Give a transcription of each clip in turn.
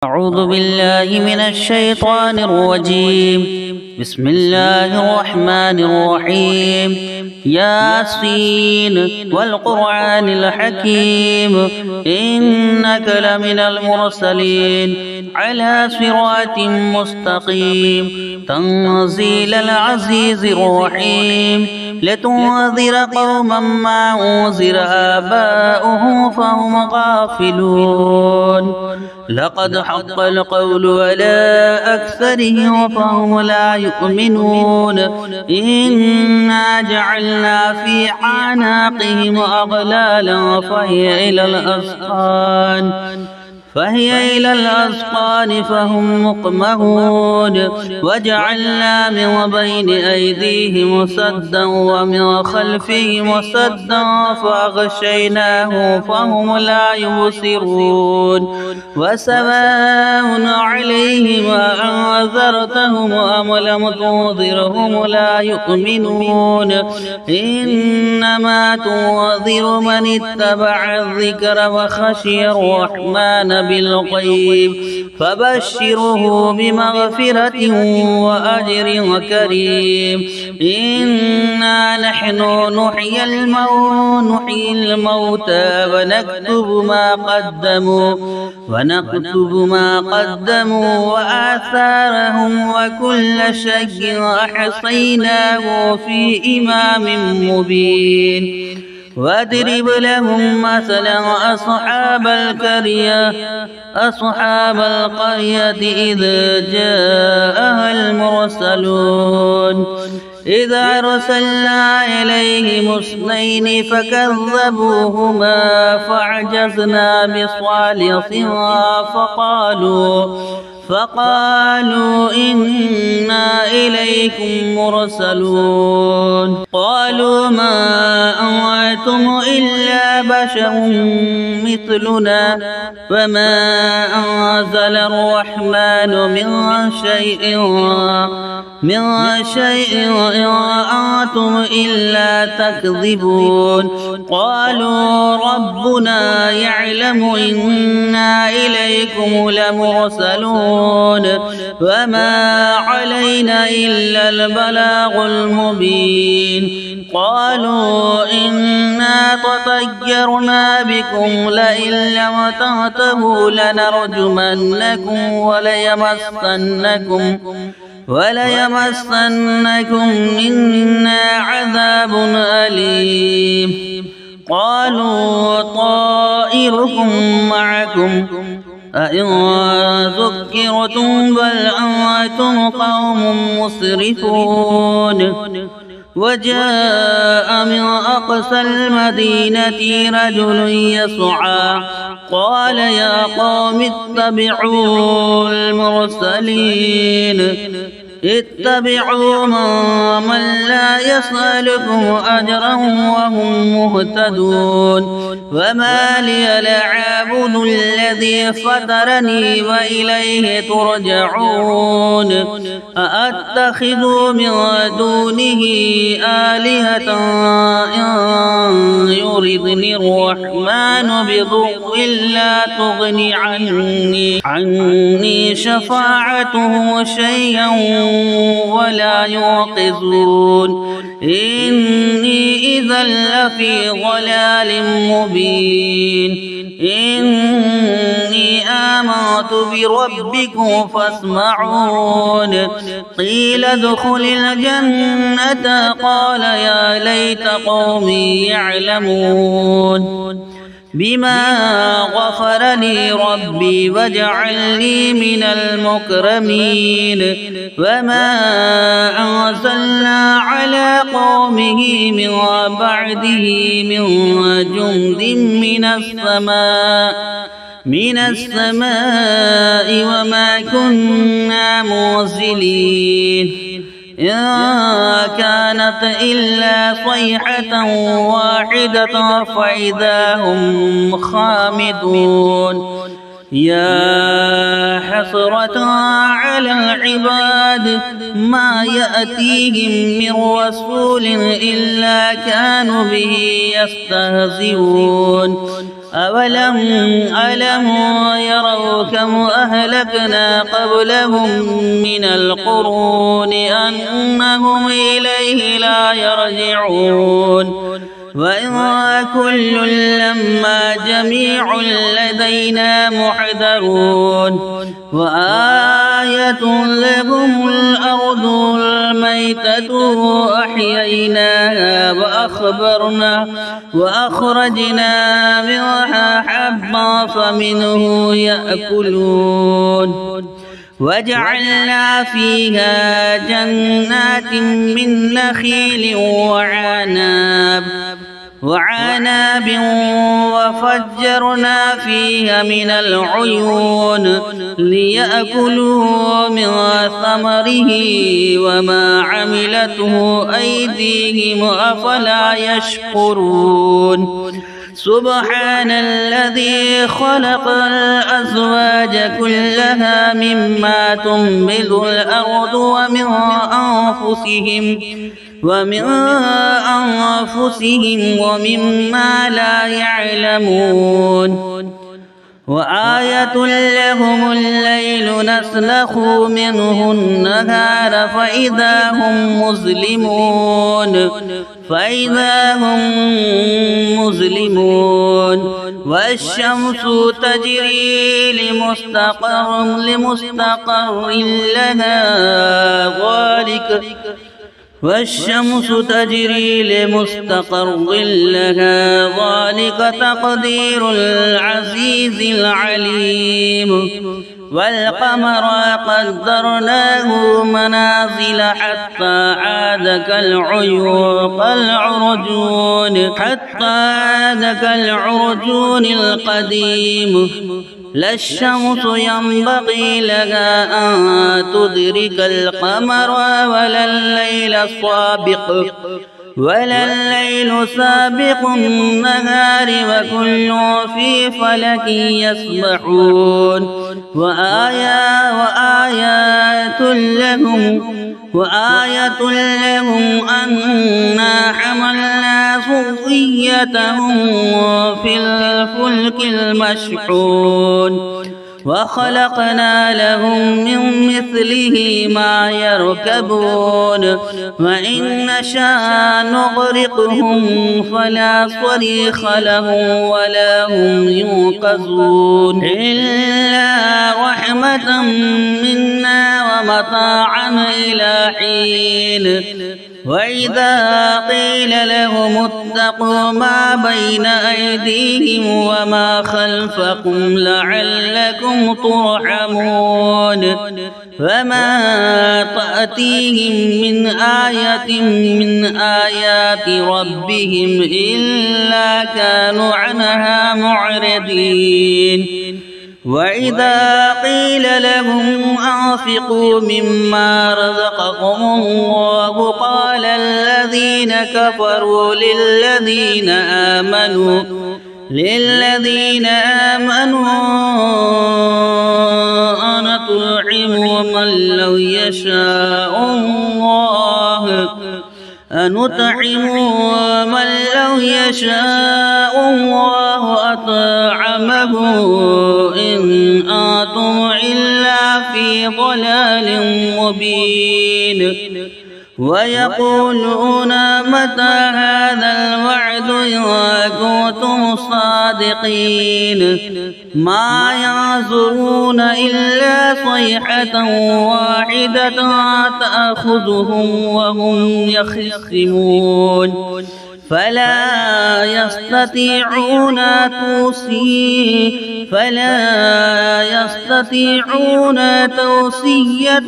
أعوذ بالله من الشيطان الرجيم. بسم الله الرحمن الرحيم. ياسين والقرآن الحكيم إنك لمن المرسلين على صراط مستقيم تنزيل العزيز الرحيم لتنذر قوما ما أنذر آباؤهم فهم غافلون. لقد حق القول على أكثرهم فهم لا يؤمنون. إنا جعلنا في أعناقهم أغلالا فهي إلى الأذقان فهم مقمحون. وجعلنا من بين أيديهم سدا ومن خلفهم سدا فأغشيناهم فهم لا يبصرون. وسواء عليهم أنذرتهم أم لم تنذرهم لا يؤمنون. إنما تنذر من اتبع الذكر وخشي الرحمن بالغيب فبشره بمغفرة وأجر كريم. إنا نحن نحيي الموتى ونكتب ما قدموا وآثارهم وكل شيء أحصيناه في إمام مبين. واضرب لهم مثلا أصحاب القرية إذ جاءها المرسلون إذ أرسلنا إليهم اثنين فكذبوهما فعجزنا بصالحها فقالوا إنا إليكم مرسلون. قالوا ما أنتم إلا بشر مثلنا وما أنزل الرحمن من شيء أنتم إلا تكذبون. قالوا ربنا يعلم إنا إليكم لمرسلون وما علينا إلا البلاغ المبين. قالوا إنا تطيرنا بكم لئن لم تنتهوا لنرجمنكم وليمسنكم منا عذاب أليم. قالوا طائركم معكم أئن ذكرتم بل أنتم قوم مسرفون. وجاء من أقصى المدينة رجل يسعى قال يا قوم اتبعوا المرسلين اتبعوا من لا يسألكم أجرا وهم مهتدون. وما لي لا أعبد الذي فطرني وإليه ترجعون. أأتخذ من دونه آلهة إن يردني الرحمن بضر لا تغني عني شفاعتهم شيئا ولا يوقظون. إني إذا لفي ضلال مبين. إني آمنت بربكم فاسمعون. قيل ادخل الجنة قال يا ليت قومي يعلمون بما غفر لي ربي وجعلني من المكرمين. وما أنزلنا على قومه من بعده من جند من السماء وما كنا منزلين. إن كانت إلا صيحة واحدة فإذا هم خامدون. يا حسرة على العباد ما يأتيهم من رسول إلا كانوا به يستهزئون. أولم يروا كم أهلكنا قبلهم من القرون أنهم إليه لا يرجعون وإن كل لما جميع لدينا محضرون وآية لهم الأرض الميتة أحييناها وأخرجنا منها حبا فمنه يأكلون وجعلنا فيها جنات من نخيل وعناب وفجرنا فيها من العيون ليأكلوا من ثمره وما عملته أيديهم أفلا يشكرون سبحان الذي خلق الأزواج كلها مما تنبت الأرض ومن أنفسهم ومما لا يعلمون وآية لهم الليل نسلخ منه النهار فإذا هم مظلمون والشمس تجري لمستقر لها ذلك تقدير العزيز العليم والقمر قدرناه منازل حتى عاد كالعرجون القديم لا الشمس ينبغي لها أن تدرك القمر ولا الليل سابق النهار وكل في فلك يسبحون وآية لهم أنا حملنا ذريتهم في الفلك المشحون وخلقنا لهم من مثله ما يركبون وإن نشاء نغرقهم فلا صريخ لهم ولا هم ينقذون إلا رحمة منا ومتاعا إلى حين وإذا قيل لهم اتقوا ما بين أيديهم وما خلفكم لعلكم ترحمون فما تأتيهم من آية من آيات ربهم إلا كانوا عنها معرضين وإذا قيل لهم أنفقوا مما رزقكم الله قال الذين كفروا للذين آمنوا أنطعم من لو يشاء الله أطعمه إن أنتم إلا في ضلال مبين ويقولون متى هذا الوعد إن كنتم صادقين ما ينظرون إلا صيحة واحدة تأخذهم وهم يخصمون فلا يستطيعون توصية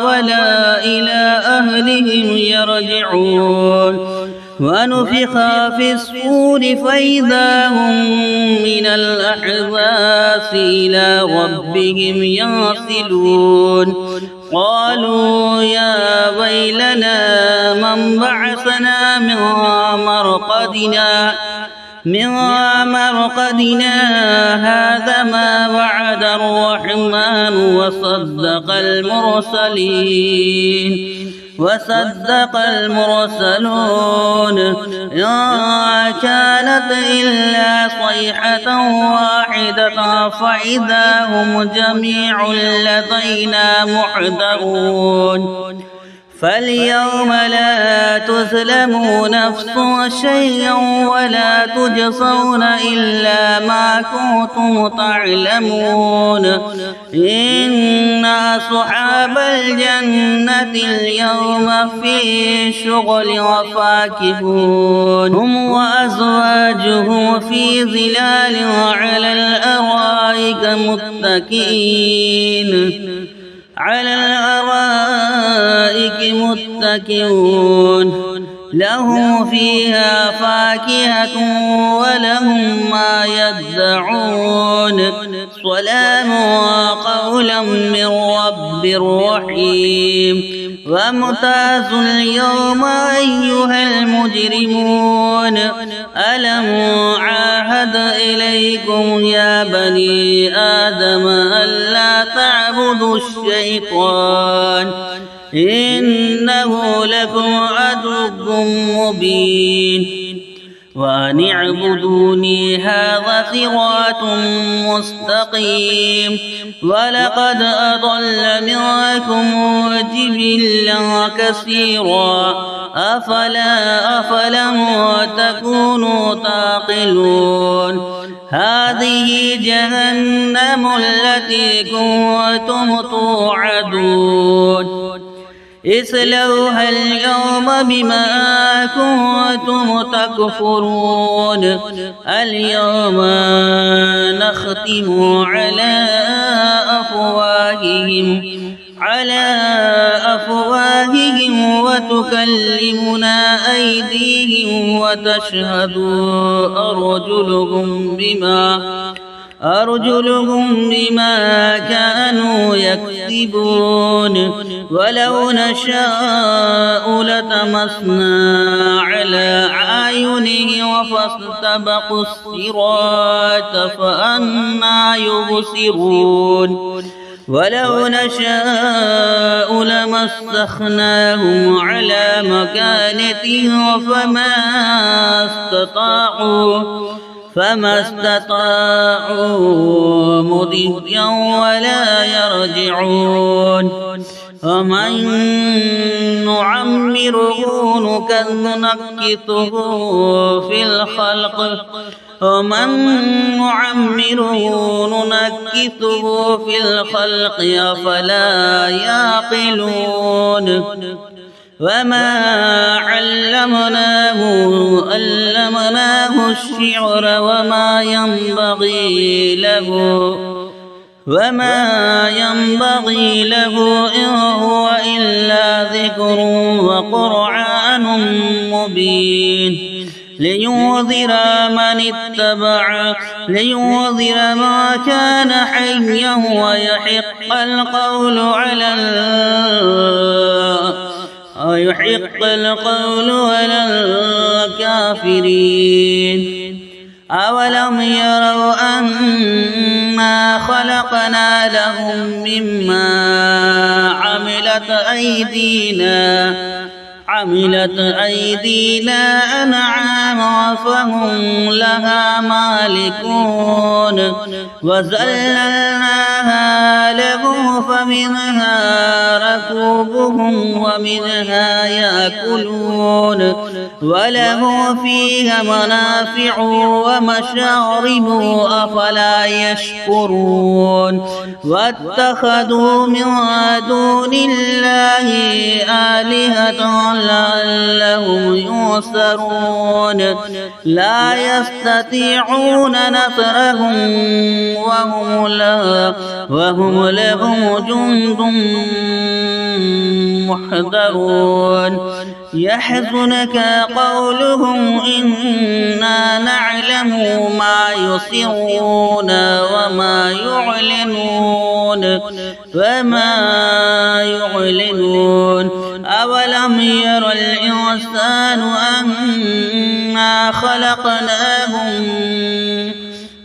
ولا إلى أهلهم يرجعون ونفخ في الصور فإذا هم من الأحزاب إلى ربهم ينسلون قالوا يا ويلنا من بعثنا من مرقدنا هذا ما وعد الرحمن وصدق المرسلين وصدق المرسلون إن كانت إلا صيحة واحدة فإذا هم جميع لدينا محضرون فاليوم لا تظلموا نفس شيئا ولا تجزون إلا ما كنتم تعلمون إن أصحاب الجنة اليوم في شغل وفاكهون هم وأزواجهم في ظلال على الأرائك متكئون لهم فيها فاكهة ولهم ما يدعون سلام قولا من رب رحيم وامتازوا اليوم أيها المجرمون ألم عاهد إليكم يا بني آدم ألا تعبدوا الشيطان إنه لكم عدو مبين وأن اعبدوني هذا صراط مستقيم ولقد أضل منكم جبلا كثيرا أفلم تكونوا تعقلون هذه جهنم التي كنتم توعدون اصلوها اليوم بما كنتم تكفرون اليوم نختم على أفواههم وتكلمنا أيديهم وتشهد أرجلهم بما كانوا يكسبون ولو نشاء لطمسنا على أعينهم فاستبقوا الصراط فأنى يبصرون ولو نشاء لمسخناهم على مكانتهم فما استطاعوا مضيا ولا يرجعون ومن نعمره نكته في الخلق أفلا يعقلون وما علمناه الشعر وما ينبغي له إن هو إلا ذكر وقرآن مبين لينذر ما كان حيا ويحق القول على الكافرين أولم يروا أنا خلقنا لهم مما عملت أيدينا أنعاما فهم لها مالكون وذللناها لهم فمنها ركوبهم ومنها يأكلون وله فيها منافع ومشارب أفلا يشكرون واتخذوا من دون الله آلهة لعلهم ينصرون لا يستطيعون نصرهم وهم لهم جند محضرون يحزنك قولهم إنا نعلم ما يسرون وما يعلنون أولم ير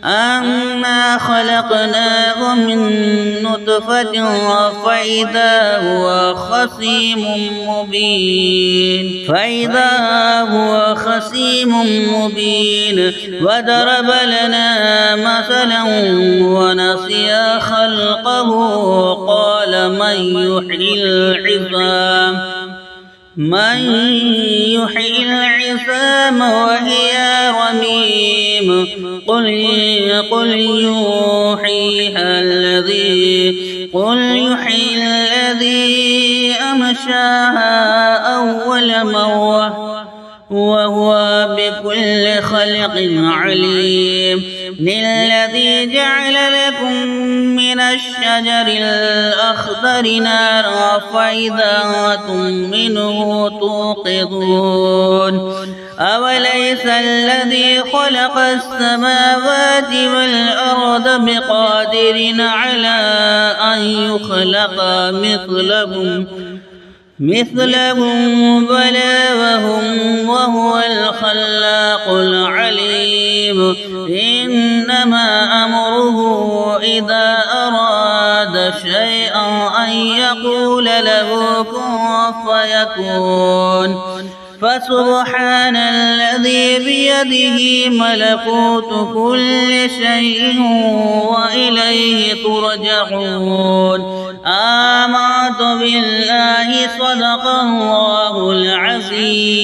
أنا خلقناه من نطفة فإذا هو خصيم مبين وضرب لنا مثلا ونسي خلقه قال من يحيي العظام وهي رميم قل يحييها الذي أمشاها أول مرة وهو بكل خلق عليم للذي جعل لكم من الشجر الأخضر نارا فإذا أنتم منه توقدون أوليس الذي خلق السماوات والأرض بقادر على أن يخلق مثلهم بلى وهو الخلاق العليم إنما أمره إذا أراد شيئا أن يقول له كن فيكون فسبحان الذي بيده ملكوت كل شيء وإليه ترجعون آمنت بالله صدق الله العظيم.